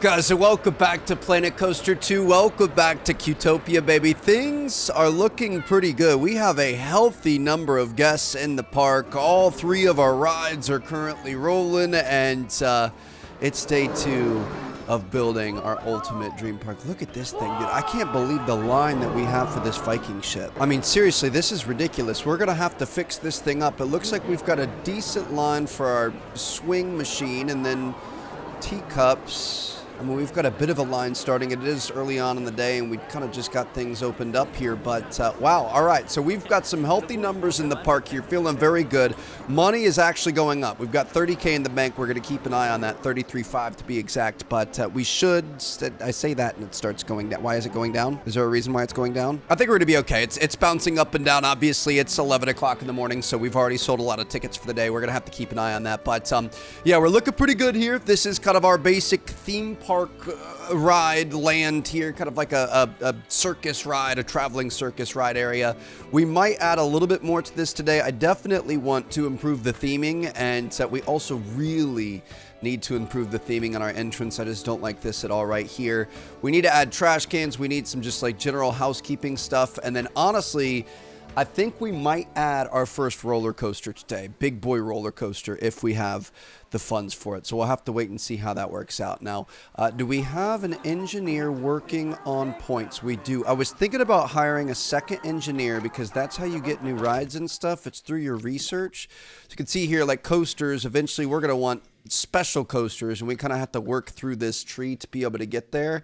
up, guys, and welcome back to Planet Coaster 2. Welcome back to Qtopia, baby. Things are looking pretty good. We have a healthy number of guests in the park. All three of our rides are currently rolling, and it's day 2 of building our ultimate dream park. Look at this thing, dude. I can't believe the line that we have for this Viking ship. I mean, seriously, this is ridiculous. We're gonna have to fix this thing up. It looks like we've got a decent line for our swing machine, and then teacups. I mean, we've got a bit of a line starting. It is early on in the day, and we kind of just got things opened up here. But, wow. All right. So we've got some healthy numbers in the park here. Feeling very good. Money is actually going up. We've got $30K in the bank. We're going to keep an eye on that, 33.5 to be exact. But we should, I say that and it starts going down. Why is it going down? Is there a reason why it's going down? I think we're going to be okay. It's bouncing up and down. Obviously, it's 11 o'clock in the morning, so we've already sold a lot of tickets for the day. We're going to have to keep an eye on that. But, yeah, we're looking pretty good here. This is kind of our basic theme park ride land here, kind of like a circus ride, a traveling circus ride area. We might add a little bit more to this today. I definitely want to improve the theming, and we also really need to improve the theming on our entrance. I just don't like this at all right here. We need to add trash cans. We need some just like general housekeeping stuff. And then honestly, I think we might add our first roller coaster today, big boy roller coaster, if we have the funds for it. So we'll have to wait and see how that works out. Now, do we have an engineer working on points? We do. I was thinking about hiring a second engineer because that's how you get new rides and stuff. It's through your research. So you can see here, like coasters, eventually we're going to want special coasters, and we kind of have to work through this tree to be able to get there.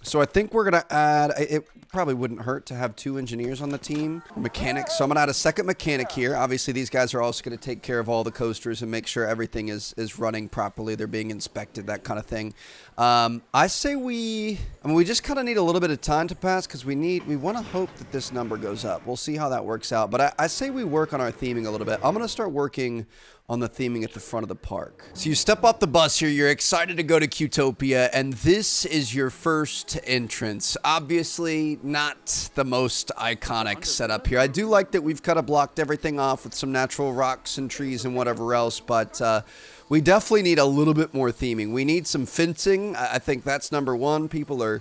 So I think we're going to add, it probably wouldn't hurt to have 2 engineers on the team, mechanics. So I'm going to add a second mechanic here. Obviously, these guys are also going to take care of all the coasters and make sure everything is running properly. They're being inspected, that kind of thing. I say we just kind of need a little bit of time to pass because we want to hope that this number goes up. We'll see how that works out. But I say we work on our theming a little bit. I'm going to start working on the theming at the front of the park. So you step off the bus here, you're excited to go to Qtopia, and this is your first entrance. Obviously, not the most iconic setup here. I do like that we've kind of blocked everything off with some natural rocks and trees and whatever else, but we definitely need a little bit more theming. We need some fencing. I think that's number one. People are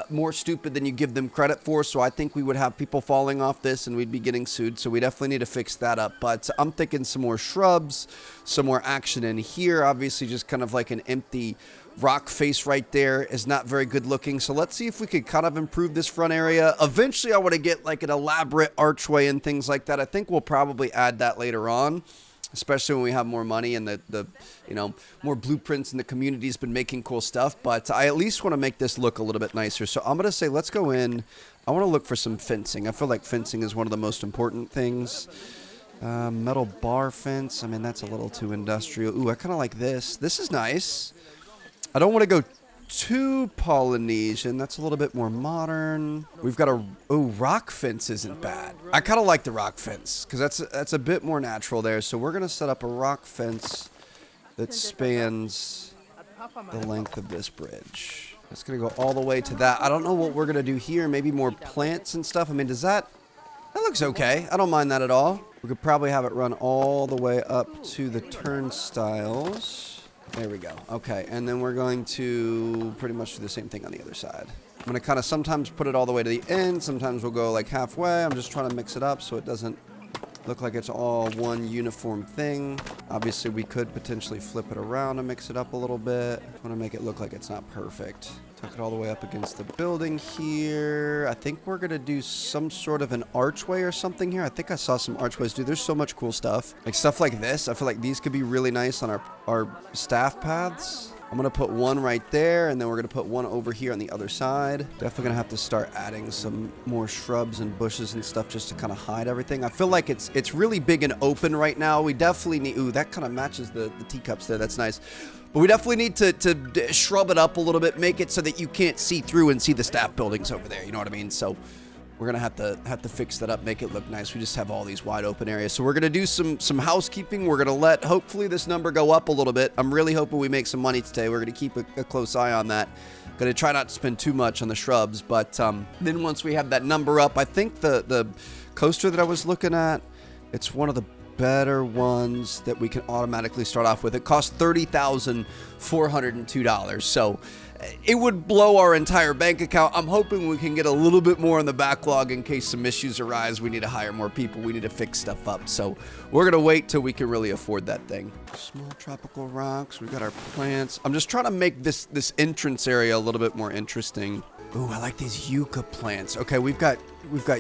more stupid than you give them credit for, so I think we would have people falling off this and we'd be getting sued, so we definitely need to fix that up. But I'm thinking some more shrubs, some more action in here. Obviously just kind of like an empty rock face right there is not very good looking, so let's see if we could kind of improve this front area. Eventually I want to get like an elaborate archway and things like that. I think we'll probably add that later on, especially when we have more money and the more blueprints and the community's been making cool stuff. But I at least want to make this look a little bit nicer. So I'm going to say, let's go in. I want to look for some fencing. I feel like fencing is one of the most important things. Metal bar fence. I mean, that's a little too industrial. Ooh, I kind of like this. This is nice. I don't want to go too Polynesian. That's a little bit more modern. We've got rock fence isn't bad. I kind of like the rock fence because that's a bit more natural there. So we're going to set up a rock fence that spans the length of this bridge. It's going to go all the way to that. I don't know what we're going to do here. Maybe more plants and stuff. I mean, that looks okay. I don't mind that at all. We could probably have it run all the way up to the turnstiles. There we go. Okay, and then we're going to pretty much do the same thing on the other side. I'm going to kind of sometimes put it all the way to the end. Sometimes we'll go like halfway. I'm just trying to mix it up so it doesn't look like it's all one uniform thing. Obviously, we could potentially flip it around and mix it up a little bit. I want to make it look like it's not perfect. Tuck it all the way up against the building here. I think we're going to do some sort of an archway or something here. I think I saw some archways. Dude, there's so much cool stuff. Like stuff like this. I feel like these could be really nice on our staff paths. I'm going to put one right there, and then we're going to put one over here on the other side. Definitely going to have to start adding some more shrubs and bushes and stuff just to kind of hide everything. I feel like it's really big and open right now. We definitely need... Ooh, that kind of matches the teacups there. That's nice. But we definitely need to shrub it up a little bit, make it so that you can't see through and see the staff buildings over there. You know what I mean? So we're going to have to fix that up, make it look nice. We just have all these wide open areas. So we're going to do some housekeeping. We're going to let, hopefully, this number go up a little bit. I'm really hoping we make some money today. We're going to keep a close eye on that. Going to try not to spend too much on the shrubs. But then once we have that number up, I think the coaster that I was looking at, it's one of the better ones that we can automatically start off with. It costs $30,402. So it would blow our entire bank account. I'm hoping we can get a little bit more in the backlog in case some issues arise. We need to hire more people. We need to fix stuff up. So we're going to wait till we can really afford that thing. Small tropical rocks. We've got our plants. I'm just trying to make this entrance area a little bit more interesting. Ooh, I like these yucca plants. Okay, we've got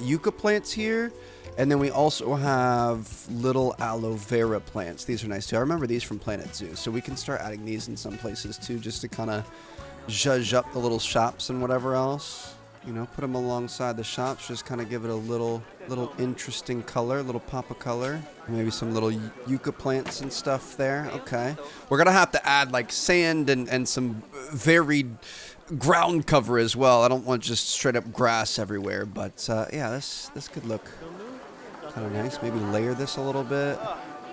yucca plants here. And then we also have little aloe vera plants. These are nice too. I remember these from Planet Zoo. So we can start adding these in some places too, just to kind of zhuzh up the little shops and whatever else. You know, put them alongside the shops. Just kind of give it a little interesting color, a little pop of color. Maybe some little yucca plants and stuff there. Okay. We're going to have to add like sand and some varied ground cover as well. I don't want just straight up grass everywhere. But yeah, this could look kind of nice. Maybe layer this a little bit.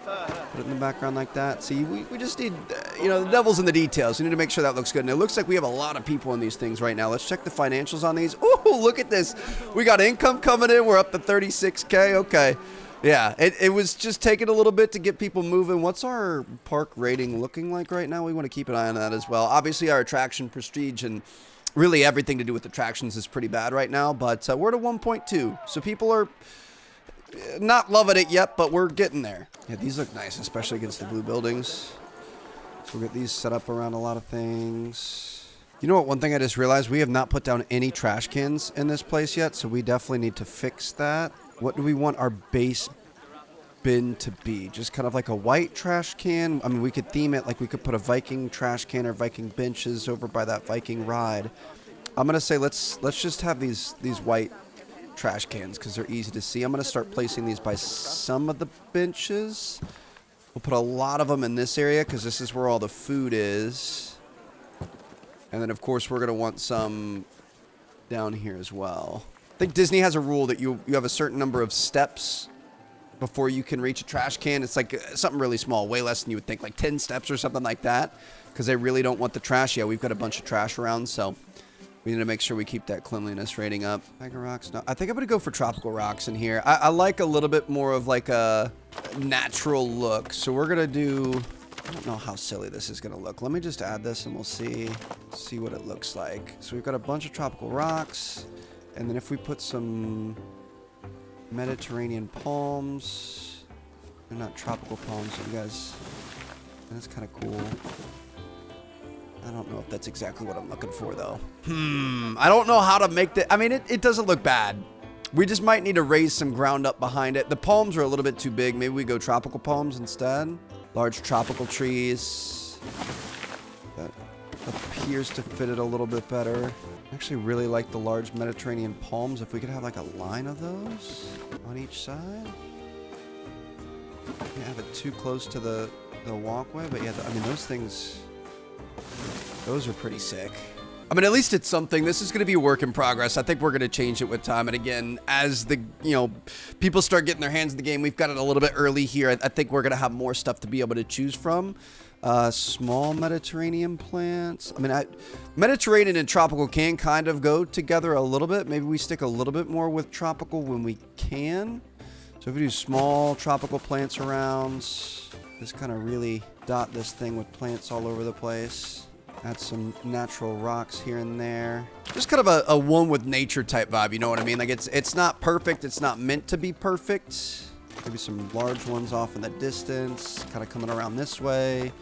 Put it in the background like that. See, we just need, you know, the devil's in the details. We need to make sure that looks good. And it looks like we have a lot of people in these things right now. Let's check the financials on these. Ooh, look at this. We got income coming in. We're up to 36K. Okay. Yeah, it was just taking a little bit to get people moving. What's our park rating looking like right now? We want to keep an eye on that as well. Obviously, our attraction prestige and really everything to do with attractions is pretty bad right now. But we're at a 1.2. So people are not loving it yet, but we're getting there. Yeah, these look nice, especially against the blue buildings. So we'll get these set up around a lot of things. You know what? One thing I just realized, we have not put down any trash cans in this place yet, so we definitely need to fix that. What do we want our base bin to be? Just kind of like a white trash can? I mean, we could theme it like we could put a Viking trash can or Viking benches over by that Viking ride. I'm going to say let's just have these white trash cans because they're easy to see. I'm going to start placing these by some of the benches. We'll put a lot of them in this area because this is where all the food is. And then, of course, we're going to want some down here as well. I think Disney has a rule that you have a certain number of steps before you can reach a trash can. It's like something really small, way less than you would think, like 10 steps or something like that, because they really don't want the trash. Yeah, we've got a bunch of trash around, so we need to make sure we keep that cleanliness rating up. Tiger rocks. No, I think I'm going to go for tropical rocks in here. I like a little bit more of like a natural look, so we're going to do... I don't know how silly this is going to look. Let me just add this and we'll see what it looks like. So we've got a bunch of tropical rocks. And then if we put some Mediterranean palms, they're not tropical palms, you guys, that's kind of cool. I don't know if that's exactly what I'm looking for, though. I don't know how to make that. I mean, it doesn't look bad. We just might need to raise some ground up behind it. The palms are a little bit too big. Maybe we go tropical palms instead. Large tropical trees. That appears to fit it a little bit better. I actually really like the large Mediterranean palms. If we could have like a line of those on each side. Can't have it too close to the walkway, but yeah, I mean, those things, those are pretty sick. I mean, at least it's something. This is going to be a work in progress. I think we're going to change it with time. And again, as the, people start getting their hands in the game, we've got it a little bit early here. I think we're going to have more stuff to be able to choose from. Small Mediterranean plants. I mean, Mediterranean and tropical can kind of go together a little bit. Maybe we stick a little bit more with tropical when we can. So if we do small tropical plants around, just kind of really dot this thing with plants all over the place. Add some natural rocks here and there. Just kind of a one with nature type vibe, you know what I mean? Like it's not perfect. It's not meant to be perfect. Maybe some large ones off in the distance, kind of coming around this way,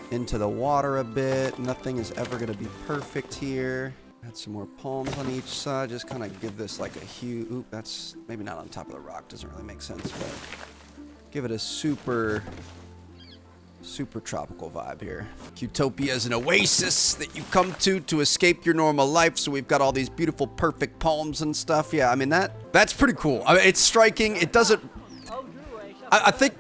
into the water a bit. Nothing is ever going to be perfect here. Add some more palms on each side. Just kind of give this like a huge... Oop, that's maybe not on top of the rock. Doesn't really make sense, but give it a super tropical vibe here. Cutopia is an oasis that you come to escape your normal life. So we've got all these beautiful, perfect palms and stuff. Yeah, I mean, that's pretty cool. I mean, it's striking. It doesn't... I think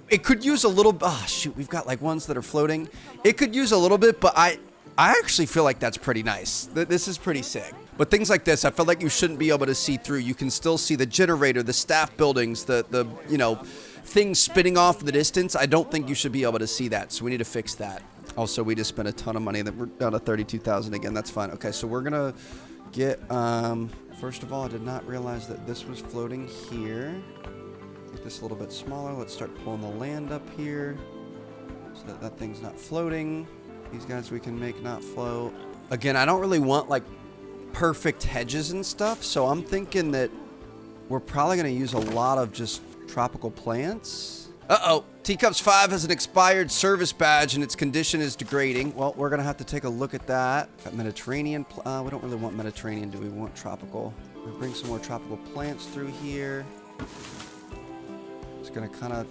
it could use a little... Oh, shoot. We've got like ones that are floating. It could use a little bit, but I actually feel like that's pretty nice. This is pretty sick. But things like this, I feel like you shouldn't be able to see through. You can still see the generator, the staff buildings, the things spinning off in the distance. I don't think you should be able to see that. So we need to fix that. Also, we just spent a ton of money. That we're down to 32,000 again. That's fine. Okay, so we're going to get... first of all, I did not realize that this was floating here. Make this a little bit smaller. Let's start pulling the land up here so that thing's not floating. These guys we can make not float. Again, I don't really want like perfect hedges and stuff, so I'm thinking that we're probably going to use a lot of just tropical plants. Uh-oh, Teacups 5 has an expired service badge and its condition is degrading. Well, we're going to have to take a look at that. Got Mediterranean, we don't really want Mediterranean, do we? We want tropical. We'll bring some more tropical plants through here. It's going to kind of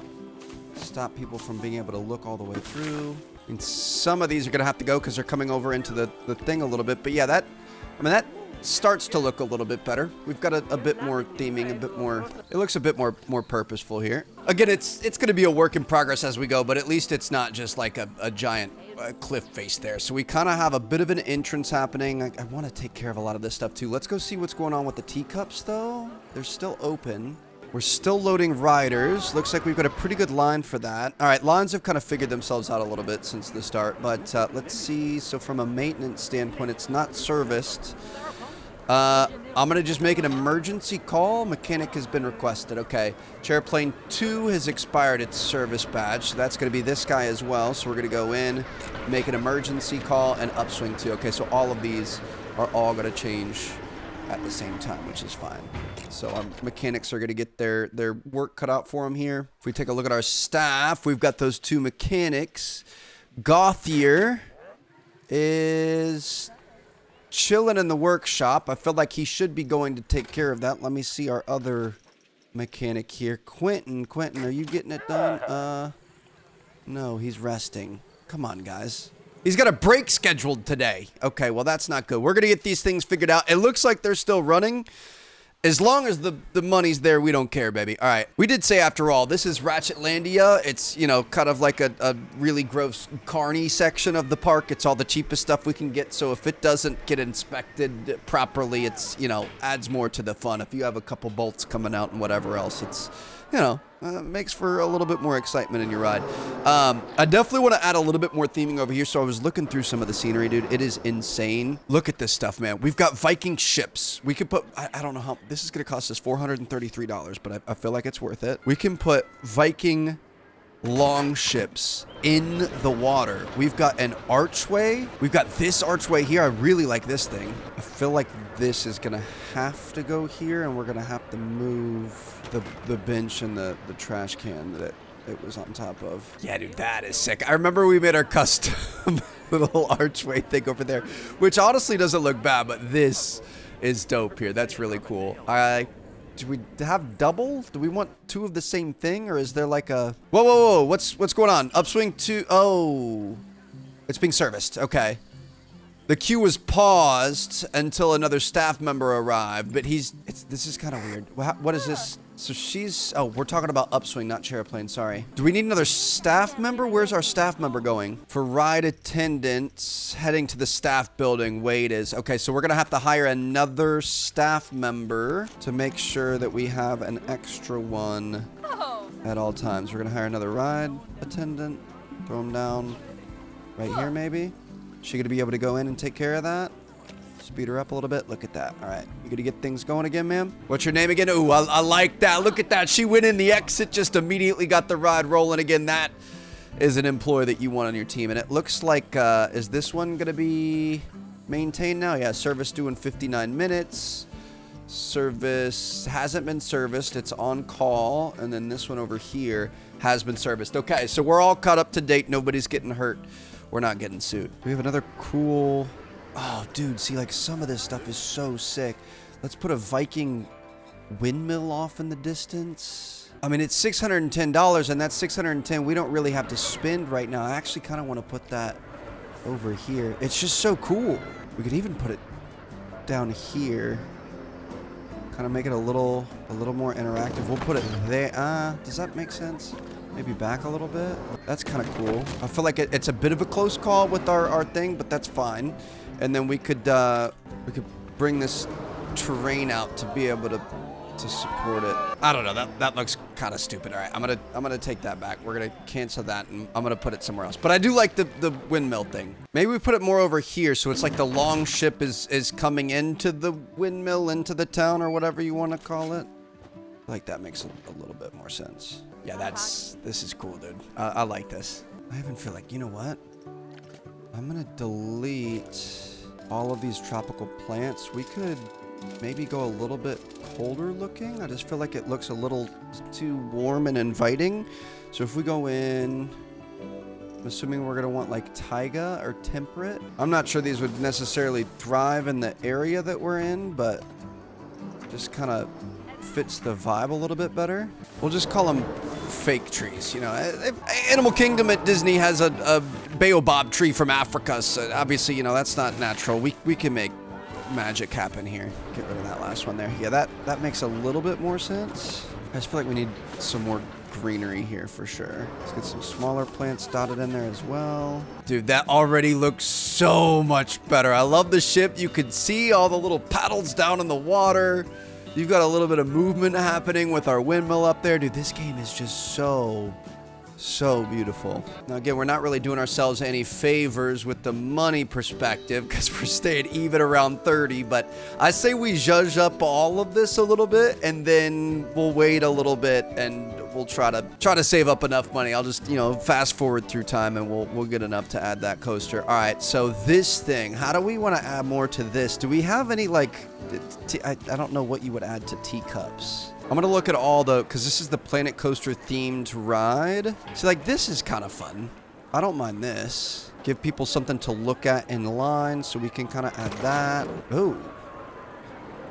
stop people from being able to look all the way through. I mean, some of these are going to have to go because they're coming over into the thing a little bit. But yeah, that starts to look a little bit better. We've got a bit more theming, a bit more, it looks a bit more purposeful here. Again, it's going to be a work in progress as we go, but at least it's not just like a giant cliff face there. So we kind of have a bit of an entrance happening. I want to take care of a lot of this stuff too. Let's go see what's going on with the teacups though. They're still open. We're still loading riders. Looks like we've got a pretty good line for that. All right, lines have kind of figured themselves out a little bit since the start, but let's see. So from a maintenance standpoint, it's not serviced. I'm going to just make an emergency call. Mechanic has been requested. Okay. Chairplane 2 has expired its service badge. So that's going to be this guy as well. So we're going to go in, make an emergency call, and upswing 2. Okay, so all of these are all going to change at the same time, which is fine. So our mechanics are going to get their work cut out for them here. If we take a look at our staff, we've got those 2 mechanics. Gothier is chilling in the workshop. I feel like he should be going to take care of that. Let me see our other mechanic here. Quentin, are you getting it done? No, he's resting. Come on, guys. He's got a break scheduled today. Okay, well, that's not good. We're going to get these things figured out. It looks like they're still running. As long as the money's there, we don't care, baby. All right. We did say, after all, this is Ratchetlandia. It's, you know, kind of like a really gross carny section of the park. It's all the cheapest stuff we can get. So if it doesn't get inspected properly, it's, you know, adds more to the fun. If you have a couple bolts coming out and whatever else, it's, you know, makes for a little bit more excitement in your ride. I definitely want to add a little bit more theming over here. So I was looking through some of the scenery, dude. It is insane. Look at this stuff, man. We've got Viking ships. We could put, I don't know how, this is going to cost us $433, but I feel like it's worth it. We can put Viking long ships in the water. We've got an archway. We've got this archway here. I really like this thing. I feel like this is going to have to go here, and we're going to have to move the bench and the trash can that it was on top of. Yeah, dude, that is sick. I remember we made our custom little archway thing over there, which honestly doesn't look bad, but this is dope here. That's really cool. Do we have double? Do we want 2 of the same thing, or is there like a... Whoa. What's going on? Upswing 2. Oh. It's being serviced. Okay. The queue was paused until another staff member arrived, but this is kind of weird. What is this? So she's... Oh, we're talking about upswing, not chairplane. Sorry. Do we need another staff member? Where's our staff member going? For ride attendants, heading to the staff building. Wait is... Okay, so we're going to have to hire another staff member to make sure that we have an extra one at all times. We're going to hire another ride attendant. Throw him down right here, maybe. She going to be able to go in and take care of that? Speed her up a little bit. Look at that. All right. You gonna get things going again, ma'am? What's your name again? Ooh, I like that. Look at that. She went in the exit, just immediately got the ride rolling again. That is an employee that you want on your team. And it looks like, is this one gonna be maintained now? Yeah, service due in 59 minutes. Service hasn't been serviced. It's on call. And then this one over here has been serviced. Okay, so we're all caught up to date. Nobody's getting hurt. We're not getting sued. We have another cool... Oh, dude, see, like, some of this stuff is so sick. Let's put a Viking windmill off in the distance. I mean, it's $610, and that's $610 we don't really have to spend right now. I actually kind of want to put that over here. It's just so cool. We could even put it down here. Kind of make it a little more interactive. We'll put it there. Does that make sense? Maybe back a little bit. That's kind of cool. I feel like it's a bit of a close call with our thing, but that's fine. And then we could bring this terrain out to be able to support it. I don't know. That looks kind of stupid. All right, I'm gonna take that back. We're gonna cancel that, and I'm gonna put it somewhere else. But I do like the windmill thing. Maybe we put it more over here, so it's like the long ship is coming into the windmill, into the town, or whatever you want to call it. I like that makes a little bit more sense. Yeah, this is cool, dude. I like this. I even feel like, you know what? I'm gonna delete all of these tropical plants, we could maybe go a little bit colder looking. I just feel like it looks a little too warm and inviting. So if we go in, I'm assuming we're going to want like taiga or temperate. I'm not sure these would necessarily thrive in the area that we're in, but just kind of fits the vibe a little bit better. We'll just call them fake trees. You know, Animal Kingdom at Disney has a baobab tree from Africa, so obviously, you know, that's not natural. We can make magic happen here. Get rid of that last one there. Yeah, that makes a little bit more sense. I just feel like we need some more greenery here for sure. Let's get some smaller plants dotted in there as well. Dude, that already looks so much better. I love the ship. You can see all the little paddles down in the water. You've got a little bit of movement happening with our windmill up there. Dude, this game is just so beautiful. Now, again, we're not really doing ourselves any favors with the money perspective because we're staying even around 30, but I say we zhuzh up all of this a little bit and then we'll wait a little bit and we'll try to save up enough money. I'll just, you know, fast forward through time and we'll get enough to add that coaster. All right, so this thing, how do we want to add more to this? Do we have any, like, I don't know what you would add to teacups. I'm going to look at all the, because this is the Planet Coaster themed ride. So, like, this is kind of fun. I don't mind this. Give people something to look at in line so we can kind of add that. Oh,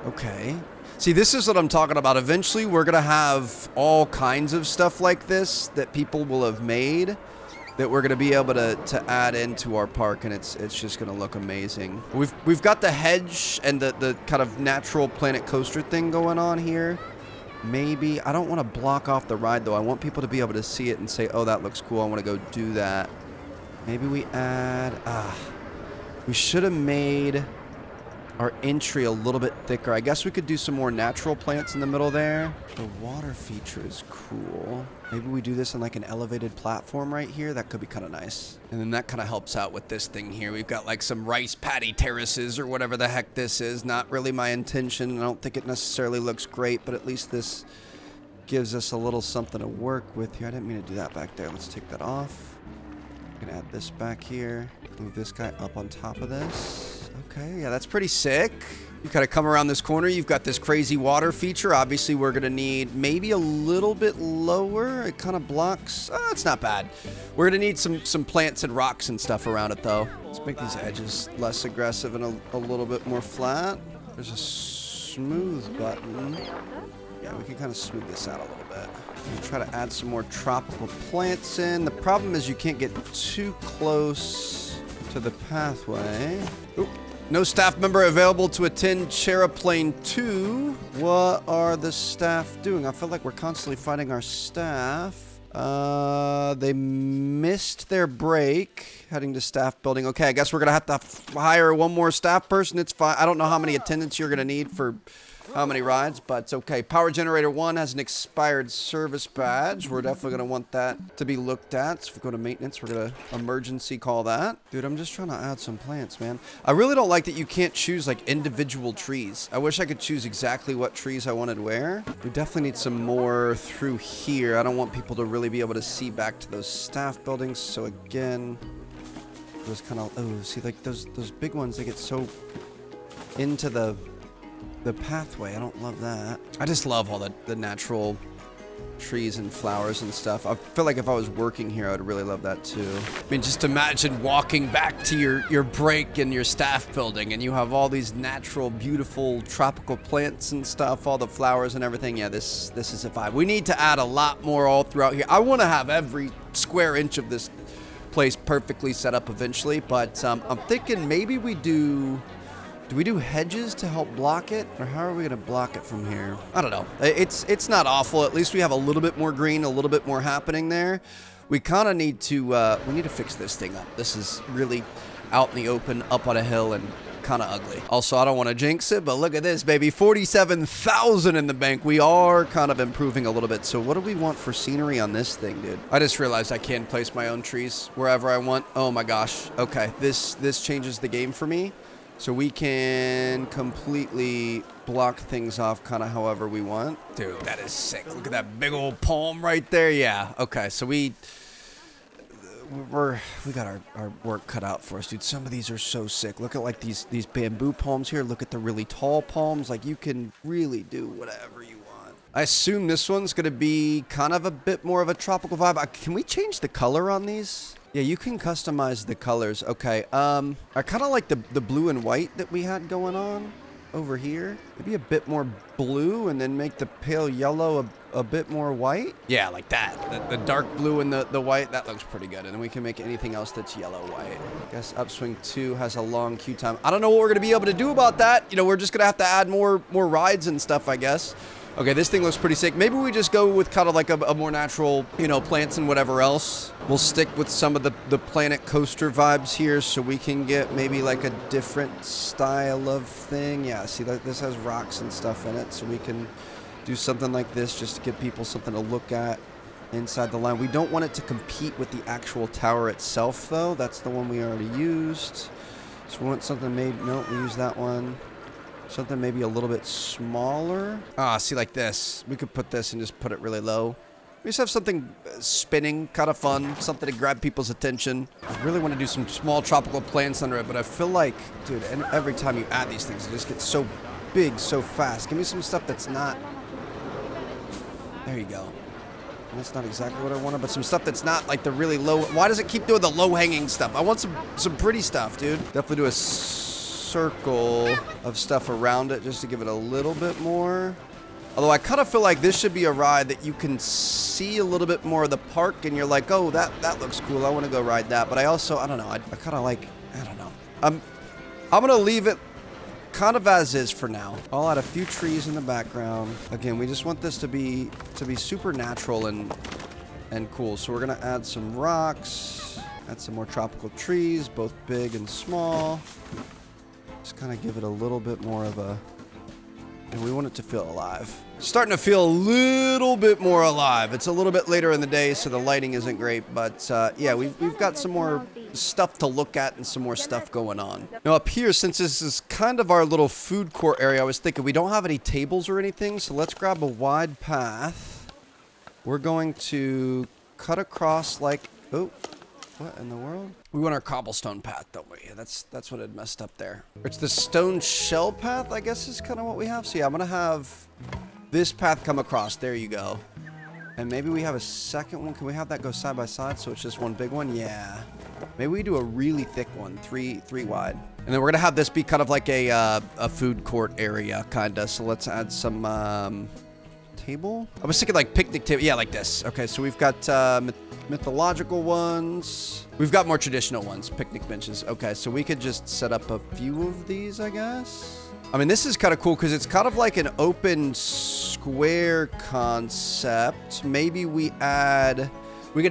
okay. See, this is what I'm talking about. Eventually, we're going to have all kinds of stuff like this that people will have made that we're going to be able to add into our park, and it's just going to look amazing. We've got the hedge and the kind of natural Planet Coaster thing going on here. Maybe, I don't want to block off the ride though. I want people to be able to see it and say, oh, that looks cool. I want to go do that. Maybe we add, we should have made our entry a little bit thicker. I guess we could do some more natural plants in the middle there. The water feature is cool. Maybe we do this on like an elevated platform right here. That could be kind of nice. And then that kind of helps out with this thing here. We've got like some rice paddy terraces or whatever the heck this is. Not really my intention. I don't think it necessarily looks great, but at least this gives us a little something to work with here. I didn't mean to do that back there. Let's take that off. I'm gonna add this back here. Move this guy up on top of this. Okay, yeah, that's pretty sick. You kind of come around this corner, you've got this crazy water feature. Obviously, we're going to need maybe a little bit lower. It kind of blocks. Oh, it's not bad. We're going to need some plants and rocks and stuff around it, though. Let's make these edges less aggressive and a little bit more flat. There's a smooth button. Yeah, we can kind of smooth this out a little bit. We'll try to add some more tropical plants in. The problem is you can't get too close to the pathway. Oop. No staff member available to attend Chairplane 2. What are the staff doing? I feel like we're constantly fighting our staff. They missed their break heading to staff building. Okay, I guess we're going to have to hire one more staff person. It's fine. I don't know how many attendants you're going to need for how many rides, but it's okay. Power Generator 1 has an expired service badge. We're definitely going to want that to be looked at. So if we go to maintenance, we're going to emergency call that. Dude, I'm just trying to add some plants, man. I really don't like that you can't choose like individual trees. I wish I could choose exactly what trees I wanted where. We definitely need some more through here. I don't want people to really be able to see back to those staff buildings. So again, those kind of, oh, see, like those big ones, they get so into the pathway. I don't love that. I just love all the natural trees and flowers and stuff. I feel like if I was working here, I would really love that too. I mean, just imagine walking back to your break in your staff building and you have all these natural, beautiful tropical plants and stuff, all the flowers and everything. Yeah, this is a vibe. We need to add a lot more all throughout here. I want to have every square inch of this place perfectly set up eventually, but I'm thinking maybe we do we do hedges to help block it? Or how are we going to block it from here? I don't know. It's not awful. At least we have a little bit more green, a little bit more happening there. We kind of need to, fix this thing up. This is really out in the open, up on a hill, and kind of ugly. Also, I don't want to jinx it, but look at this, baby. 47,000 in the bank. We are kind of improving a little bit. So what do we want for scenery on this thing, dude? I just realized I can place my own trees wherever I want. Oh my gosh. Okay, this changes the game for me. So we can completely block things off kind of however we want. Dude, that is sick. Look at that big old palm right there. Yeah. Okay. So we we got our work cut out for us, dude. Some of these are so sick. Look at like these bamboo palms here. Look at the really tall palms. Like you can really do whatever you want. I assume this one's gonna be kind of a bit more of a tropical vibe. Can we change the color on these? Yeah, you can customize the colors. Okay. I kind of like the blue and white that we had going on over here. Maybe a bit more blue and then make the pale yellow a bit more white. Yeah, like that. The dark blue and the white, that looks pretty good. And then we can make anything else that's yellow white. I guess Upswing 2 has a long queue time. I don't know what we're gonna be able to do about that. You know, we're just gonna have to add more rides and stuff, I guess. Okay, this thing looks pretty sick. Maybe we just go with kind of like a more natural, you know, plants and whatever else. We'll stick with some of the Planet Coaster vibes here so we can get maybe like a different style of thing. Yeah, see, this has rocks and stuff in it, so we can do something like this just to give people something to look at inside the line. We don't want it to compete with the actual tower itself, though. That's the one we already used. So we want something maybe, no, we use that one. Something maybe a little bit smaller. Ah, see, like this. We could put this and just put it really low. We just have something spinning, kind of fun, something to grab people's attention. I really want to do some small tropical plants under it, but I feel like, dude, every time you add these things, it just gets so big so fast. Give me some stuff that's not... There you go. That's not exactly what I wanted, but some stuff that's not like the really low... Why does it keep doing the low-hanging stuff? I want some pretty stuff, dude. Definitely do a circle of stuff around it just to give it a little bit more. Although I kind of feel like this should be a ride that you can see a little bit more of the park and you're like, oh, that looks cool. I want to go ride that. But I also, I don't know. I kind of like, I don't know. I'm going to leave it kind of as is for now. I'll add a few trees in the background. Again, we just want this to be super natural and cool. So we're going to add some rocks, add some more tropical trees, both big and small. Just kind of give it a little bit more of a, and we want it to feel alive. Starting to feel a little bit more alive. It's a little bit later in the day, so the lighting isn't great, but yeah, we've got some more stuff to look at and some more stuff going on. Now up here, since this is kind of our little food court area, I was thinking we don't have any tables or anything, so let's grab a wide path. We're going to cut across like, oh, what in the world? We want our cobblestone path, don't we? That's what had messed up there. It's the stone shell path, I guess, is kind of what we have. So yeah, I'm gonna have this path come across. There you go. And maybe we have a second one. Can we have that go side by side so it's just one big one? Yeah. Maybe we do a really thick one, three wide. And then we're gonna have this be kind of like a food court area, kinda. So let's add some table. I was thinking like picnic table. Yeah, like this. Okay, so we've got mythological ones. We've got more traditional ones, picnic benches. Okay, so we could just set up a few of these, I guess. I mean, this is kind of cool because it's kind of like an open square concept. Maybe we can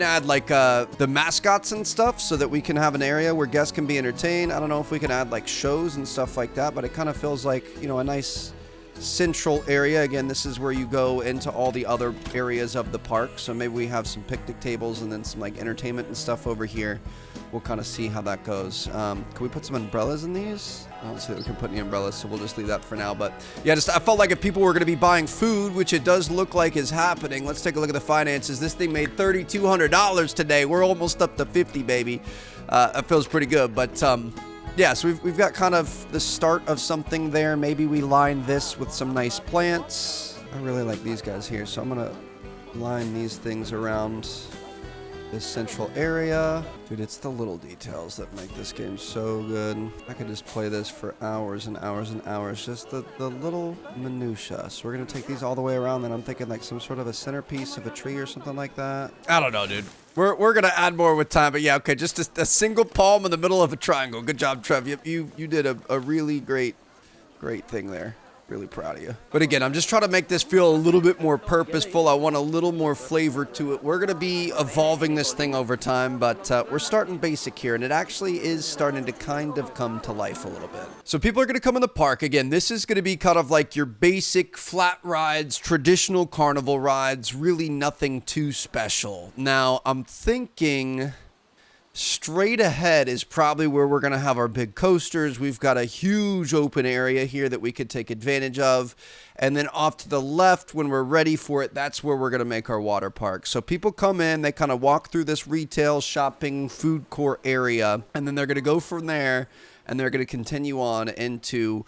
add like the mascots and stuff so that we can have an area where guests can be entertained. I don't know if we can add like shows and stuff like that, but it kind of feels like, you know, a nice central area. Again, this is where you go into all the other areas of the park. So maybe we have some picnic tables and then some like entertainment and stuff over here. We'll kind of see how that goes. Can we put some umbrellas in these? I don't see that we can put any umbrellas, so we'll just leave that for now. But yeah, I felt like if people were going to be buying food, which it does look like is happening. Let's take a look at the finances. This thing made $3,200 today. We're almost up to 50, baby. That feels pretty good. But yeah, so we've got kind of the start of something there. Maybe we line this with some nice plants. I really like these guys here, so I'm gonna line these things around this central area. Dude, it's the little details that make this game so good. I could just play this for hours and hours and hours. Just the little minutia. So we're gonna take these all the way around, and I'm thinking like some sort of a centerpiece of a tree or something like that. I don't know, dude. We're gonna add more with time, but yeah, okay, just a single palm in the middle of a triangle. Good job, Trev. You did a really great thing there. Really proud of you. But again, I'm just trying to make this feel a little bit more purposeful. I want a little more flavor to it. We're gonna be evolving this thing over time, but we're starting basic here, and it actually is starting to kind of come to life a little bit. So people are gonna come in the park. Again, this is gonna be kind of like your basic flat rides, traditional carnival rides, really nothing too special. Now, I'm thinking Straight ahead is probably where we're going to have our big coasters. We've got a huge open area here that we could take advantage of. And then off to the left, when we're ready for it, that's where we're going to make our water park. So people come in, they kind of walk through this retail, shopping, food court area, and then they're going to go from there, and they're going to continue on into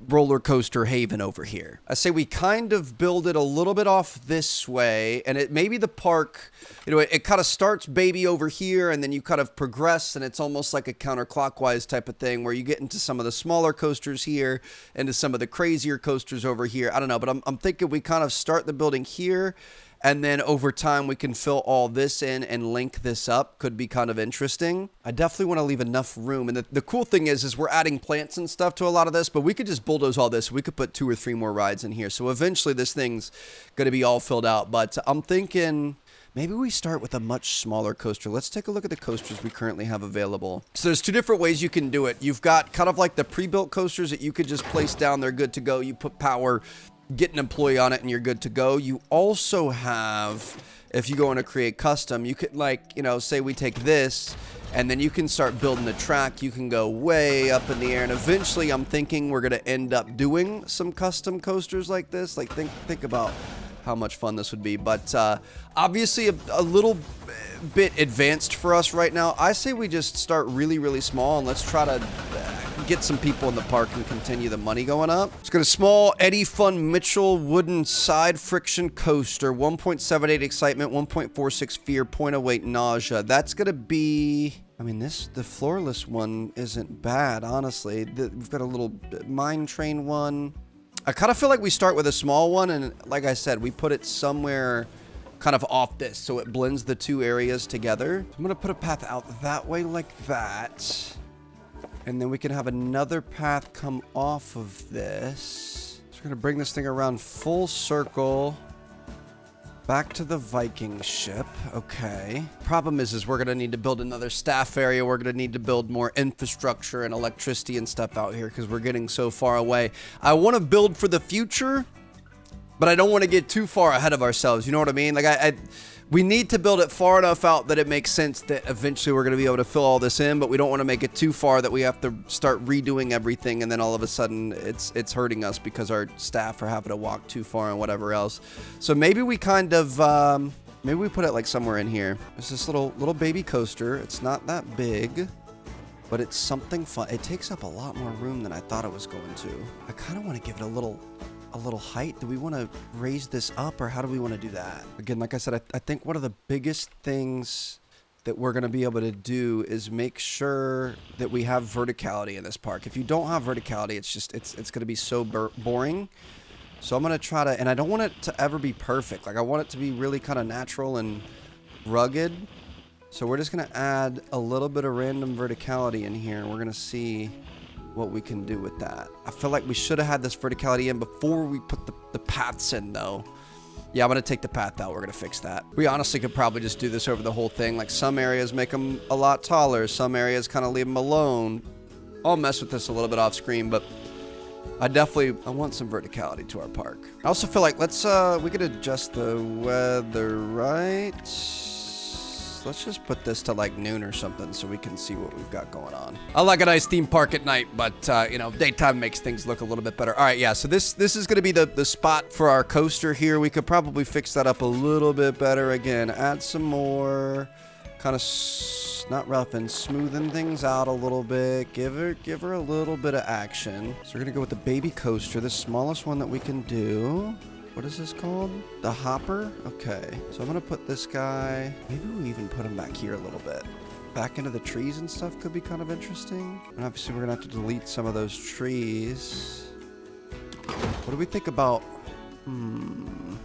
roller coaster haven over here. I say we kind of build it a little bit off this way, and it maybe the park, it kind of starts baby over here, and then you kind of progress, and it's almost like a counterclockwise type of thing where you get into some of the smaller coasters here, into some of the crazier coasters over here. I don't know, but I'm thinking we kind of start the building here, and then over time we can fill all this in and link this up. Could be kind of interesting. I definitely want to leave enough room. And the cool thing is we're adding plants and stuff to a lot of this, but we could just bulldoze all this. We could put 2 or 3 more rides in here. So eventually this thing's going to be all filled out. But I'm thinking maybe we start with a much smaller coaster. Let's take a look at the coasters we currently have available. So there's 2 different ways you can do it. You've got kind of like the pre-built coasters that you could just place down. They're good to go. You put power, get an employee on it, and you're good to go. You also have, if you go into create custom, you could say we take this, and then you can start building a track. You can go way up in the air, and eventually I'm thinking we're going to end up doing some custom coasters like this. Like think about how much fun this would be. But obviously a little bit advanced for us right now. I say we just start really, really small, and let's try to get some people in the park and continue the money going up. It's got a small Eddie Fun Mitchell wooden side friction coaster, 1.78 excitement, 1.46 fear, 0.08 nausea. That's gonna be, the floorless one isn't bad, honestly. We've got a little mine train one. I kind of feel like we start with a small one, and like I said, we put it somewhere kind of off this so it blends the 2 areas together. So I'm gonna put a path out that way like that. And then we can have another path come off of this. So we're going to bring this thing around full circle. Back to the Viking ship. Okay. Problem is we're going to need to build another staff area. We're going to need to build more infrastructure and electricity and stuff out here because we're getting so far away. I want to build for the future, but I don't want to get too far ahead of ourselves. You know what I mean? Like we need to build it far enough out that it makes sense that eventually we're going to be able to fill all this in, but we don't want to make it too far that we have to start redoing everything, and then all of a sudden it's hurting us because our staff are having to walk too far and whatever else. So maybe we kind of maybe we put it like somewhere in here. There's this little baby coaster. It's not that big, but it's something fun. It takes up a lot more room than I thought it was going to. I kind of want to give it a little height. Do we want to raise this up, or how do we want to do that? Again, like I said, I think one of the biggest things that we're going to be able to do is make sure that we have verticality in this park. If you don't have verticality, it's going to be so boring. So I'm going to try to, and I don't want it to ever be perfect. Like I want it to be really kind of natural and rugged. So we're just going to add a little bit of random verticality in here, and we're going to see what we can do with that. I feel like we should have had this verticality in before we put the paths in, though. Yeah, I'm gonna take the path out. We're gonna fix that. We honestly could probably just do this over the whole thing. Like some areas make them a lot taller, some areas kind of leave them alone. I'll mess with this a little bit off screen, but I want some verticality to our park. I also feel like we could adjust the weather, right? Let's just put this to like noon or something so we can see what we've got going on. I like a nice theme park at night, but daytime makes things look a little bit better. All right, yeah, so this is going to be the spot for our coaster here. We could probably fix that up a little bit better. Again, add some more kind of not roughing, smoothing things out a little bit. Give her a little bit of action. So we're going to go with the baby coaster, the smallest one that we can do. What is this called? The hopper? Okay. So I'm going to put this guy, maybe we even put him back here a little bit. Back into the trees and stuff could be kind of interesting. And obviously we're going to have to delete some of those trees. What do we think about, I don't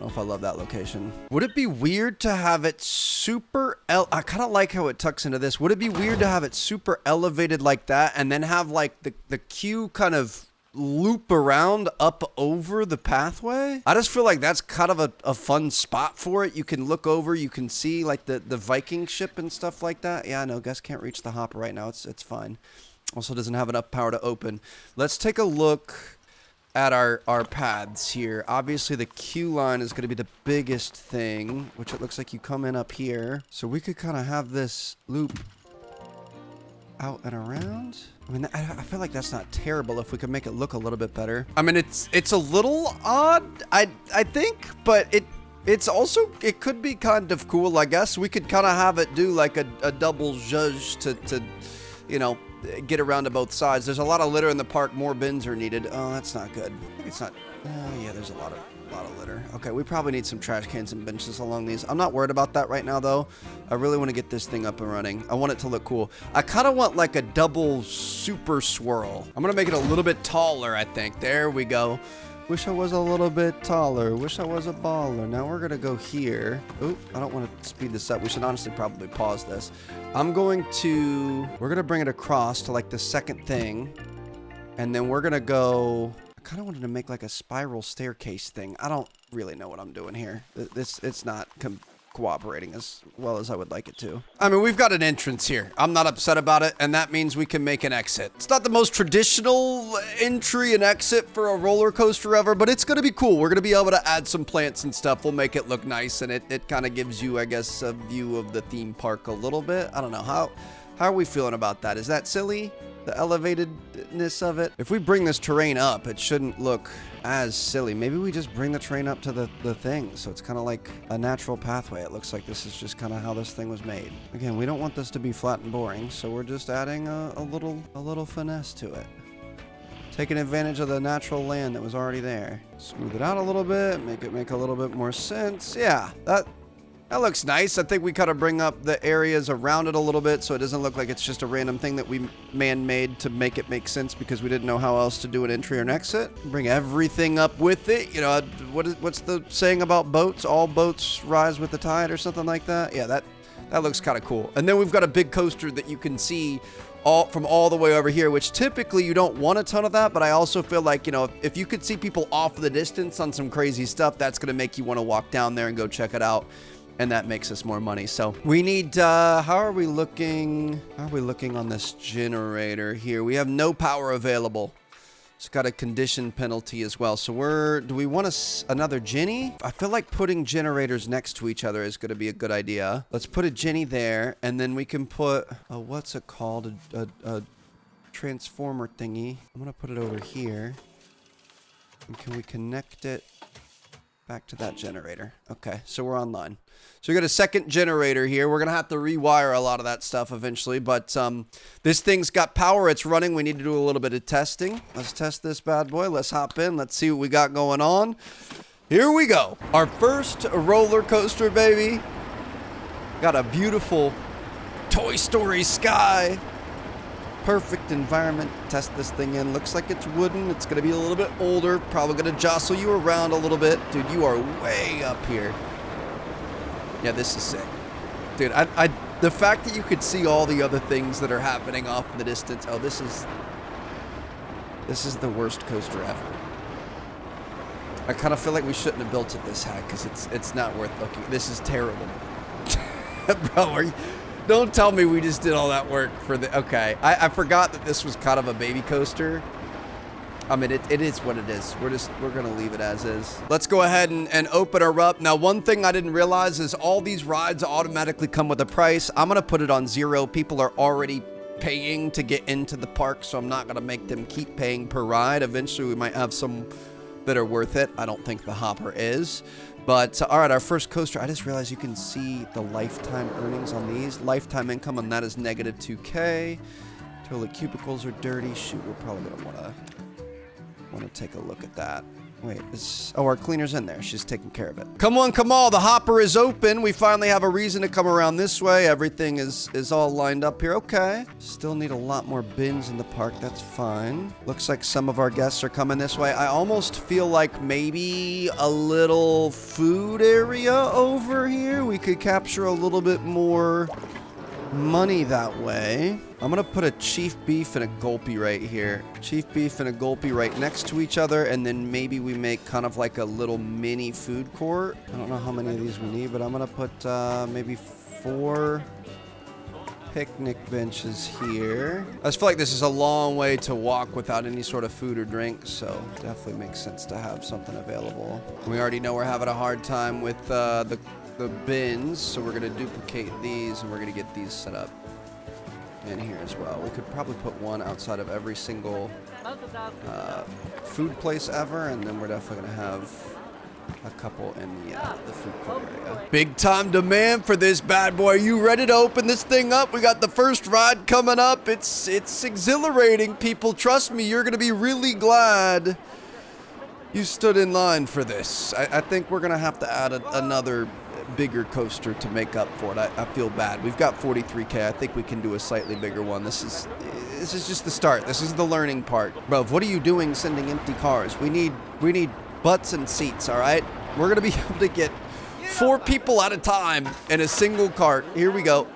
know if I love that location. Would it be weird to have it super, I kind of like how it tucks into this. Would it be weird to have it super elevated like that and then have like the queue kind of loop around up over the pathway? I just feel like that's kind of a fun spot for it. You can look over, you can see like the Viking ship and stuff like that. Yeah, I know, Gus can't reach the hopper right now. It's fine. Also doesn't have enough power to open. Let's take a look at our paths here. Obviously, the queue line is going to be the biggest thing, which it looks like you come in up here. So we could kind of have this loop out and around. I mean, I feel like that's not terrible if we could make it look a little bit better. I mean, it's a little odd, I think, but it's also, it could be kind of cool, I guess. We could kind of have it do like a double zhuzh to, you know, get around to both sides. There's a lot of litter in the park. More bins are needed. Oh, that's not good. I think it's not. Oh, yeah, there's a lot of litter. Okay, we probably need some trash cans and benches along these. I'm not worried about that right now, though. I really want to get this thing up and running. I want it to look cool. I kind of want like a double super swirl. I'm going to make it a little bit taller, I think. There we go. Wish I was a little bit taller. Wish I was a baller. Now we're going to go here. Oop, I don't want to speed this up. We should honestly probably pause this. We're going to bring it across to like the second thing. And then we're going to go, I kind of wanted to make like a spiral staircase thing. I don't really know what I'm doing here. It's not cooperating as well as I would like it to. I mean, we've got an entrance here. I'm not upset about it, and that means we can make an exit. It's not the most traditional entry and exit for a roller coaster ever, but it's gonna be cool. We're gonna be able to add some plants and stuff. We'll make it look nice, and it kind of gives you, I guess, a view of the theme park a little bit. I don't know. How are we feeling about that? Is that silly? The elevatedness of it? If we bring this terrain up, it shouldn't look as silly. Maybe we just bring the terrain up to the thing, so it's kind of like a natural pathway. It looks like this is just kind of how this thing was made. Again, we don't want this to be flat and boring, so we're just adding a little finesse to it. Taking advantage of the natural land that was already there. Smooth it out a little bit, make it make a little bit more sense. Yeah, that looks nice. I think we kind of bring up the areas around it a little bit so it doesn't look like it's just a random thing that we man-made to make it make sense because we didn't know how else to do an entry or an exit. Bring everything up with it. You know, what's the saying about boats? All boats rise with the tide or something like that? Yeah, that looks kind of cool. And then we've got a big coaster that you can see from all the way over here, which typically you don't want a ton of that, but I also feel like, you know, if you could see people off the distance on some crazy stuff, that's going to make you want to walk down there and go check it out. And that makes us more money. So we need, how are we looking on this generator here? We have no power available. It's got a condition penalty as well. So do we want another Jenny? I feel like putting generators next to each other is going to be a good idea. Let's put a Jenny there, and then we can put, what's it called? A transformer thingy. I'm going to put it over here. And can we connect it back to that generator? Okay, so we're online. So we got a second generator here. We're going to have to rewire a lot of that stuff eventually, but this thing's got power. It's running. We need to do a little bit of testing. Let's test this bad boy. Let's hop in. Let's see what we got going on. Here we go. Our first roller coaster, baby. Got a beautiful Toy Story sky. Perfect environment. Test this thing in. Looks like it's wooden. It's going to be a little bit older. Probably going to jostle you around a little bit. Dude, you are way up here. Yeah, this is sick. Dude, the fact that you could see all the other things that are happening off in the distance. Oh, this is the worst coaster ever. I kind of feel like we shouldn't have built it this high because it's not worth looking. This is terrible. Bro, don't tell me we just did all that work for the... Okay, I forgot that this was kind of a baby coaster. I mean, it is what it is. We're going to leave it as is. Let's go ahead and open her up. Now, one thing I didn't realize is all these rides automatically come with a price. I'm going to put it on 0. People are already paying to get into the park, so I'm not going to make them keep paying per ride. Eventually, we might have some that are worth it. I don't think the Hopper is. But, all right, our first coaster. I just realized you can see the lifetime earnings on these. Lifetime income on that is negative 2K. Toilet cubicles are dirty. Shoot, we're probably going to want to take a look at that. Wait, our cleaner's in there. She's taking care of it. Come on, the Hopper is open. We finally have a reason to come around this way. Everything is all lined up here. Okay. Still need a lot more bins in the park. That's fine. Looks like some of our guests are coming this way. I almost feel like maybe a little food area over here. We could capture a little bit more money that way. I'm gonna put a Chief Beef and a Gulpy right here. Chief Beef and a Gulpy right next to each other, and then maybe we make kind of like a little mini food court. I don't know how many of these we need, but I'm gonna put maybe 4 picnic benches here. I just feel like this is a long way to walk without any sort of food or drink, so definitely makes sense to have something available. We already know we're having a hard time with the bins, so we're gonna duplicate these and we're gonna get these set up in here as well. We could probably put one outside of every single food place ever, and then we're definitely gonna have a couple in the food court area. Big time demand for this bad boy. Are you ready to open this thing up? We got the first ride coming up. It's exhilarating, people. Trust me, you're gonna be really glad you stood in line for this. I think we're gonna have to add another bigger coaster to make up for it. I feel bad. We've got 43K. I think we can do a slightly bigger one. This is just the start. This is the learning part. Bro, what are you doing sending empty cars? We need butts and seats, all right? We're gonna be able to get 4 people at a time in a single cart. Here we go.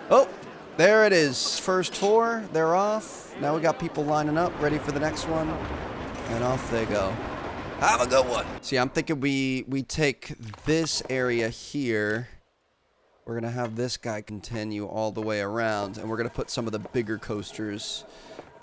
Oh, there it is. First 4, they're off. Now we got people lining up, ready for the next one. And off they go. Have a good one. See, I'm thinking we take this area here. We're gonna have this guy continue all the way around, and we're gonna put some of the bigger coasters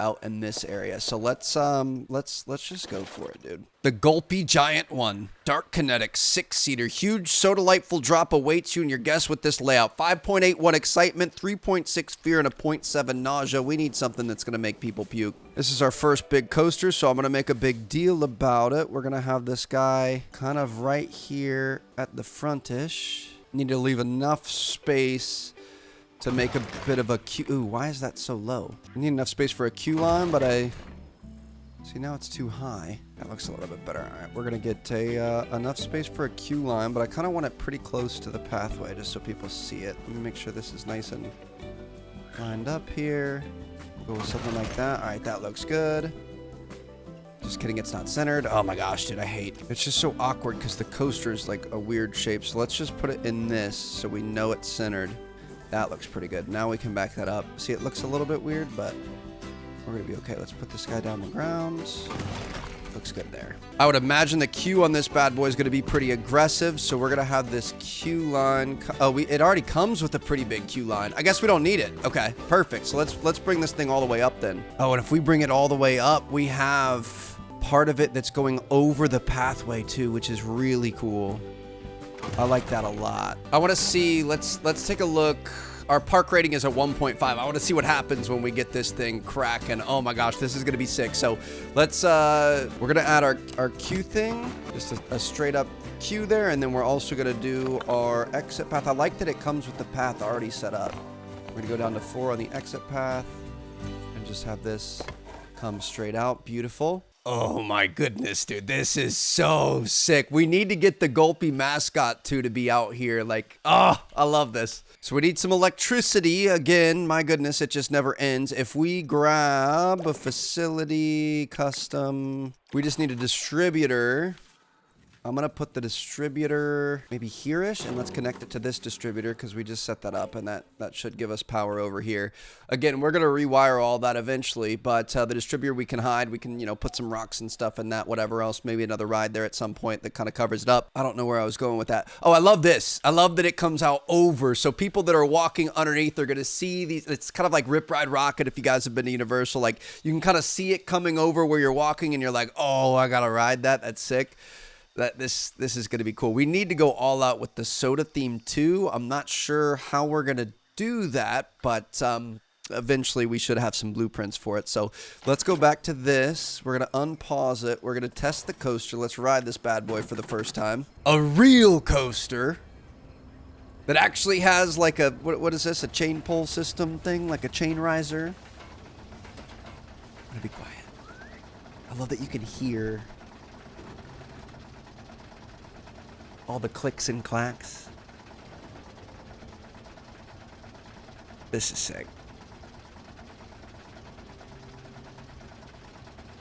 out in this area. So let's just go for it, dude. The Gulpy Giant one. Dark Kinetic 6-seater. Huge, so delightful drop awaits you and your guests with this layout. 5.81 excitement, 3.6 fear, and a 0.7 nausea. We need something that's going to make people puke. This is our first big coaster, so I'm going to make a big deal about it. We're going to have this guy kind of right here at the front-ish. Need to leave enough space to make a bit of a queue. Ooh, why is that so low? I need enough space for a queue line, but see, now it's too high. That looks a little bit better. All right, we're gonna get enough space for a queue line, but I kind of want it pretty close to the pathway just so people see it. Let me make sure this is nice and lined up here. We'll go with something like that. All right, that looks good. Just kidding, it's not centered. Oh my gosh, dude, I hate. It's just so awkward because the coaster is like a weird shape. So let's just put it in this so we know it's centered. That looks pretty good. Now we can back that up. See, it looks a little bit weird, but we're gonna be okay. Let's put this guy down the ground. Looks good there. I would imagine the queue on this bad boy is gonna be pretty aggressive, so we're gonna have this queue line. It already comes with a pretty big queue line. I guess we don't need it. Okay, perfect. So let's bring this thing all the way up then. Oh, and if we bring it all the way up, we have part of it that's going over the pathway too, which is really cool. I like that a lot. I want to see, let's take a look. Our park rating is at 1.5. I want to see what happens when we get this thing cracking. Oh my gosh, this is going to be sick. So let's, we're going to add our queue thing, just a straight up queue there. And then we're also going to do our exit path. I like that it comes with the path already set up. We're going to go down to 4 on the exit path and just have this come straight out. Beautiful. Oh my goodness, dude. This is so sick. We need to get the Gulpy mascot too to be out here. Like, oh, I love this. So we need some electricity. Again, my goodness, it just never ends. If we grab a facility custom, we just need a distributor. I'm going to put the distributor maybe here-ish, and let's connect it to this distributor because we just set that up, and that should give us power over here. Again, we're going to rewire all that eventually, but the distributor we can hide. We can, put some rocks and stuff in that, whatever else, maybe another ride there at some point that kind of covers it up. I don't know where I was going with that. Oh, I love this. I love that it comes out over, so people that are walking underneath are going to see these. It's kind of like Rip Ride Rocket if you guys have been to Universal. Like, you can kind of see it coming over where you're walking, and you're like, oh, I got to ride that. That's sick. This is going to be cool. We need to go all out with the soda theme too. I'm not sure how we're going to do that, but eventually we should have some blueprints for it. So let's go back to this. We're going to unpause it. We're going to test the coaster. Let's ride this bad boy for the first time. A real coaster that actually has like a, what is this? A chain pull system thing? Like a chain riser? I'm going to be quiet. I love that you can hear all the clicks and clacks. This is sick.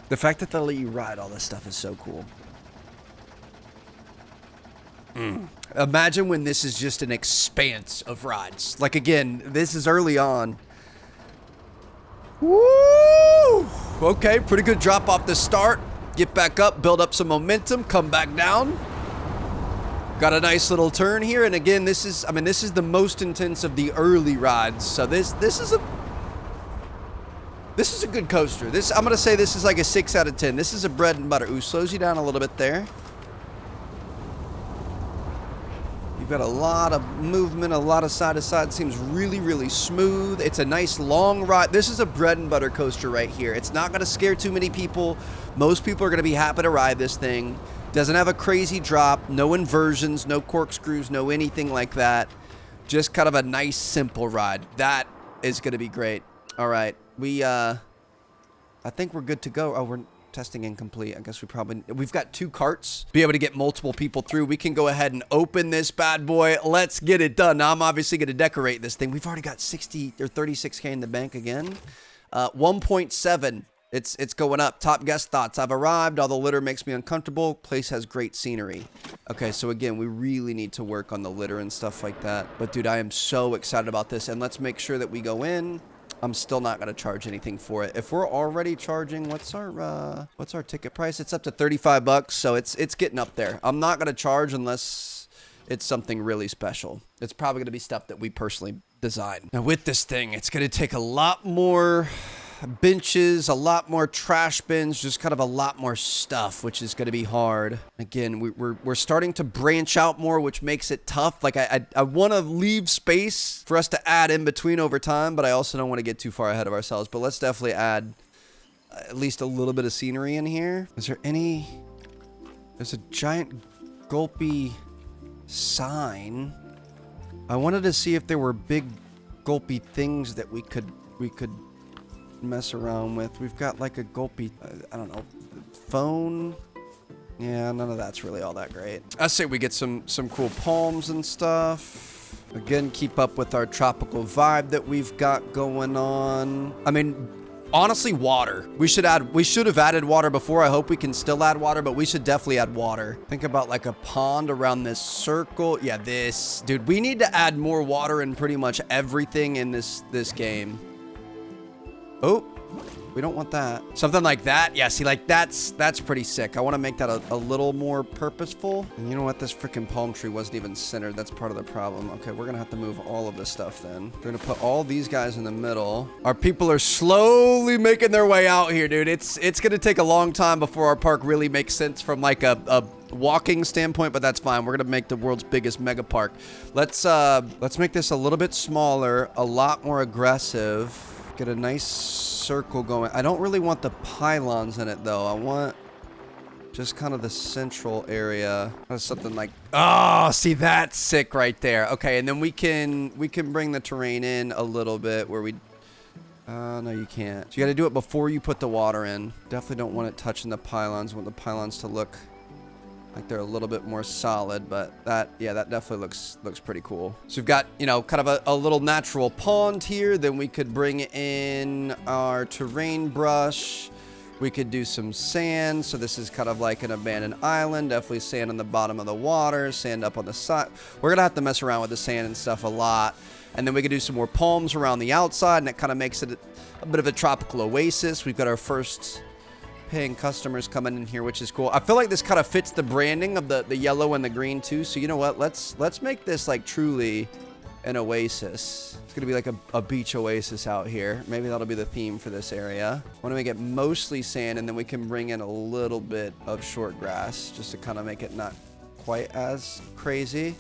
The fact that they let you ride all this stuff is so cool. Imagine when this is just an expanse of rides. Like, again, this is early on. Woo! Okay, pretty good drop off the start. Get back up, build up some momentum, come back down. Got a nice little turn here, and again, this is the most intense of the early rides. So this is a good coaster. I'm gonna say this is like a 6 out of 10. This is a bread and butter. Ooh, slows you down a little bit there. You've got a lot of movement, a lot of side to side. Seems really, really smooth. It's a nice long ride. This is a bread and butter coaster right here. It's not gonna scare too many people. Most people are gonna be happy to ride this thing. Doesn't have a crazy drop, no inversions, no corkscrews, no anything like that. Just kind of a nice, simple ride. That is going to be great. All right, I think we're good to go. Oh, we're testing incomplete. I guess we've got 2 carts. Be able to get multiple people through. We can go ahead and open this bad boy. Let's get it done. Now, I'm obviously going to decorate this thing. We've already got 60 or 36K in the bank again. 1.7. It's going up. Top guest thoughts. I've arrived. All the litter makes me uncomfortable. Place has great scenery. Okay, so again, we really need to work on the litter and stuff like that. But dude, I am so excited about this. And let's make sure that we go in. I'm still not going to charge anything for it. If we're already charging, what's our ticket price? It's up to 35 bucks, so it's getting up there. I'm not going to charge unless it's something really special. It's probably going to be stuff that we personally designed. Now with this thing, it's going to take a lot more benches, a lot more trash bins, just kind of a lot more stuff, which is going to be hard. Again, we're starting to branch out more, which makes it tough. Like I want to leave space for us to add in between over time, but I also don't want to get too far ahead of ourselves. But let's definitely add at least a little bit of scenery in here. There's a giant gulpy sign. I wanted to see if there were big gulpy things that we could mess around with. We've got like a gulpy, I don't know, phone. Yeah, none of that's really all that great. I say we get some cool palms and stuff. Again, keep up with our tropical vibe that we've got going on. I mean, honestly, water. We should have added water before. I hope we can still add water, but we should definitely add water. Think about like a pond around this circle. Yeah, dude, we need to add more water in pretty much everything in this game. Oh, we don't want that. Something like that. Yeah, see, like that's pretty sick. I want to make that a little more purposeful. And you know what? This freaking palm tree wasn't even centered. That's part of the problem. Okay, we're going to have to move all of this stuff then. We're going to put all these guys in the middle. Our people are slowly making their way out here, dude. It's going to take a long time before our park really makes sense from like a walking standpoint, but that's fine. We're gonna make the world's biggest mega park. Let's make this a little bit smaller, a lot more aggressive. Get a nice circle going. I don't really want the pylons in it though. I want just kind of the central area. Something like, oh, see, that's sick right there. Okay, and then we can bring the terrain in a little bit where we no, you can't. So you got to do it before you put the water in. Definitely don't want it touching the pylons. Want the pylons to look like they're a little bit more solid, but that definitely looks pretty cool. So we've got, kind of a little natural pond here. Then we could bring in our terrain brush. We could do some sand. So this is kind of like an abandoned island. Definitely sand on the bottom of the water, sand up on the side. We're gonna have to mess around with the sand and stuff a lot. And then we could do some more palms around the outside, and it kind of makes it a bit of a tropical oasis. We've got our first paying customers coming in here, which is cool. I feel like this kind of fits the branding of the yellow and the green too. So you know what? Let's make this like truly an oasis. It's gonna be like a beach oasis out here. Maybe that'll be the theme for this area. I want to make it mostly sand, and then we can bring in a little bit of short grass just to kind of make it not quite as crazy,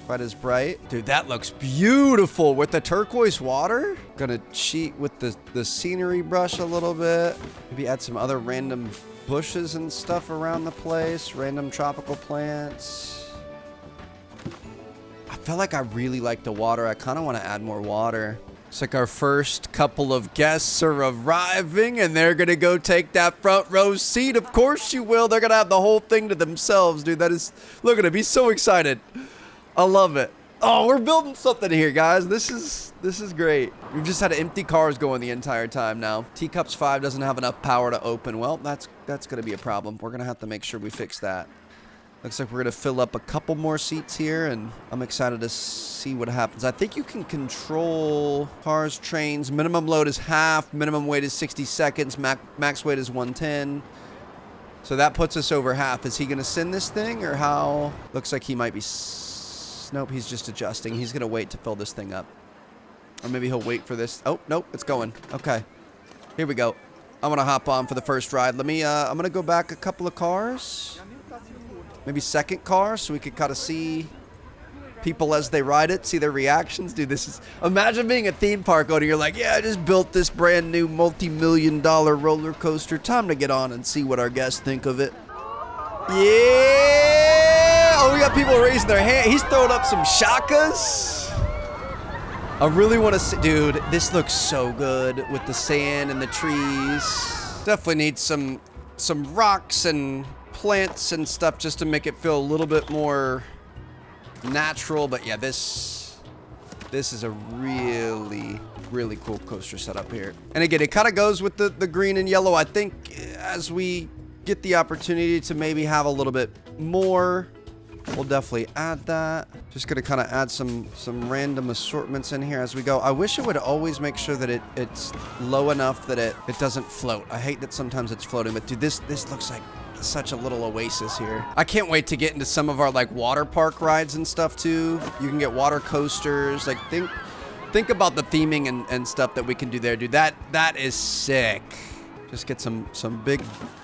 quite as bright. Dude, that looks beautiful with the turquoise water. Gonna cheat with the scenery brush a little bit. Maybe add some other random bushes and stuff around the place. Random tropical plants. I feel like I really like the water. I kind of want to add more water. It's like our first couple of guests are arriving, and they're gonna go take that front row seat. Of course you will. They're gonna have the whole thing to themselves, dude. Look at him. He's so excited. I love it. Oh, we're building something here, guys. This is great. We've just had empty cars going the entire time now. Teacups 5 doesn't have enough power to open. Well, that's going to be a problem. We're going to have to make sure we fix that. Looks like we're going to fill up a couple more seats here, and I'm excited to see what happens. I think you can control cars, trains. Minimum load is half. Minimum weight is 60 seconds. Max weight is 110. So that puts us over half. Is he going to send this thing or how? Looks like he might be. Nope, he's just adjusting. He's going to wait to fill this thing up. Or maybe he'll wait for this. Oh, nope, it's going. Okay. Here we go. I'm going to hop on for the first ride. Let me, I'm going to go back a couple of cars. Maybe second car so we could kind of see people as they ride it, see their reactions. Dude, this is, imagine being a theme park owner. You're like, yeah, I just built this brand new multi-million-dollar roller coaster. Time to get on and see what our guests think of it. Yeah! Oh, we got people raising their hand. He's throwing up some shakas. I really want to see, dude, this looks so good with the sand and the trees. Definitely need some rocks and plants and stuff just to make it feel a little bit more natural. But yeah, this is a really cool coaster setup here. And again, it kind of goes with the green and yellow. I think as we get the opportunity to maybe have a little bit more, we'll definitely add that. Just gonna kind of add some random assortments in here as we go. I wish it would always make sure that it's low enough that it doesn't float. I hate that sometimes it's floating, but dude, this looks like such a little oasis here. I can't wait to get into some of our like water park rides and stuff too. You can get water coasters. Like think about the theming and stuff that we can do there, dude. That is sick. Just get some big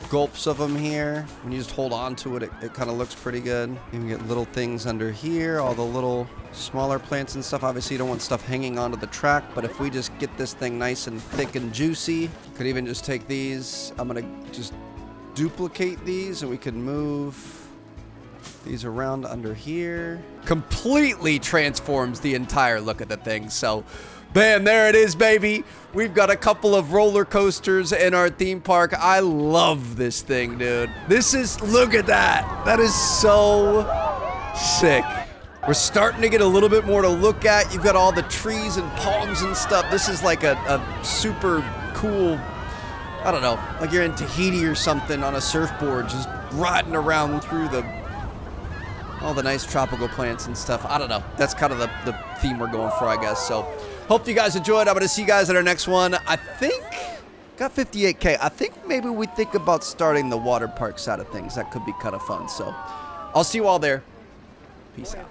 gulps of them here. When you just hold on to it, it kind of looks pretty good. You can get little things under here, all the little smaller plants and stuff. Obviously, you don't want stuff hanging onto the track, but if we just get this thing nice and thick and juicy, could even just take these. I'm gonna just duplicate these and we can move these around under here. Completely transforms the entire look of the thing. So bam, there it is, baby. We've got a couple of roller coasters in our theme park. I love this thing, dude. This is, look at that. That is so sick. We're starting to get a little bit more to look at. You've got all the trees and palms and stuff. This is like a super cool, I don't know, like you're in Tahiti or something on a surfboard, just riding around through all the nice tropical plants and stuff. I don't know. That's kind of the theme we're going for, I guess. So hope you guys enjoyed. I'm going to see you guys at our next one. I think, got 58K. I think maybe we think about starting the water park side of things. That could be kind of fun. So I'll see you all there. Peace out.